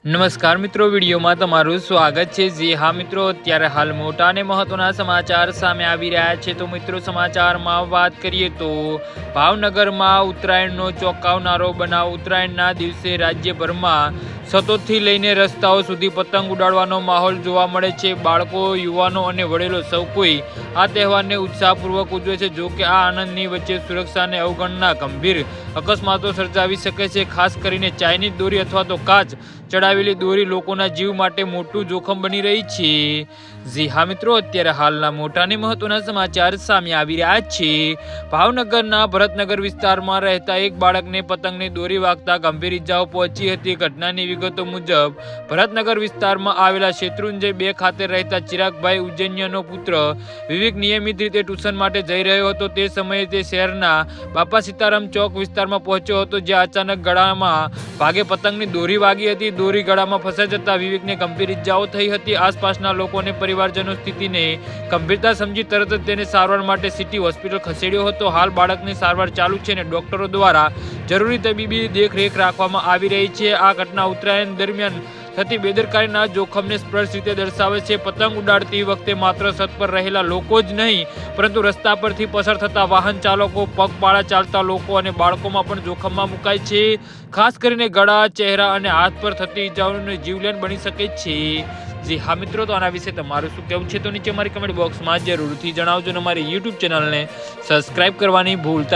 નમસ્કાર મિત્રો, વિડીયોમાં તમારું સ્વાગત છે। જી હા મિત્રો, અત્યારે હાલ મોટા અને મહત્વના સમાચાર સામે આવી રહ્યા છે। તો મિત્રો, સમાચારમાં વાત કરીએ તો ભાવનગરમાં ઉત્તરાયણનો ચોંકાવનારો બનાવ। ઉત્તરાયણના દિવસે રાજ્યભરમાં સતોથી લઈને રસ્તાઓ સુધી પતંગ ઉડાડવાનો માહોલ જોવા મળે છે। બાળકો, યુવાનો અને વડીલો સૌ કોઈ આ તહેવારને ઉત્સાહપૂર્વક ઉજવે છે। જો કે આ આનંદની વચ્ચે સુરક્ષાને અવગણના ગંભીર અકસ્માતો સર્જાવી શકે છે। ખાસ કરીને ચાઇનીઝ દોરી અથવા તો કાચ ચડાવેલી દોરી લોકોના જીવ માટે મોટું જોખમ બની રહી છે। જી હા મિત્રો, અત્યારે હાલના મોટા અને મહત્વના સમાચાર સામે આવી રહ્યા છે। ભાવનગરના ભરતનગર વિસ્તારમાં રહેતા એક બાળકને પતંગની દોરી વાગતા ગંભીર ઇજાઓ પહોંચી હતી। ઘટનાની વિગતો મુજબ ભરતનગર વિસ્તારમાં આવેલા શેત્રુંજય 2 ખાતે રહેતા ચિરાગભાઈ ઉજ્જૈન્યનો પુત્ર વિવેક નિયમિત રીતે ટ્યુશન માટે જઈ રહ્યો હતો। તે સમયે તે શહેરના બાપા સીતારામ ચોક વિસ્તારમાં પહોંચ્યો હતો, જ્યાં અચાનક ગળામાં ભાગે પતંગની દોરી વાગી હતી। દોરી ગળામાં ફસાઈ જતા વિવેકને ગંભીર ઇજાઓ થઈ હતી। આસપાસના લોકો અને પરિવારજનો સ્થિતિને ગંભીરતા સમજી તરત જ તેને સારવાર માટે સિટી હોસ્પિટલ ખસેડ્યો હતો। હાલ બાળકની સારવાર ચાલુ છે અને ડોક્ટરો દ્વારા જરૂરી તબીબી દેખરેખ રાખવામાં આવી રહી છે। આ ઘટના ઉત્તરાયણ દરમિયાન થતી બેદરકારીના જોખમને સ્પષ્ટ રીતે દર્શાવે છે। પતંગ ઉડાડતી વખતે માત્ર છત પર રહેલા લોકો જ નહીં, પરંતુ રસ્તા પરથી પસાર થતા વાહન ચાલકો, પગપાળા ચાલતા લોકો અને બાળકોમાં પણ જોખમમાં મુકાય છે। ખાસ કરીને ગળા, ચહેરા અને હાથ પર થતી ઇજાઓને જીવલેણ બની શકે છે। જી હા મિત્રો, તો આના વિશે તમારું શું કહેવું છે તો નીચે મારી કમેન્ટ બોક્સમાં જરૂરથી જણાવજો। અને અમારી યુટ્યુબ ચેનલને સબસ્ક્રાઇબ કરવાની ભૂલતા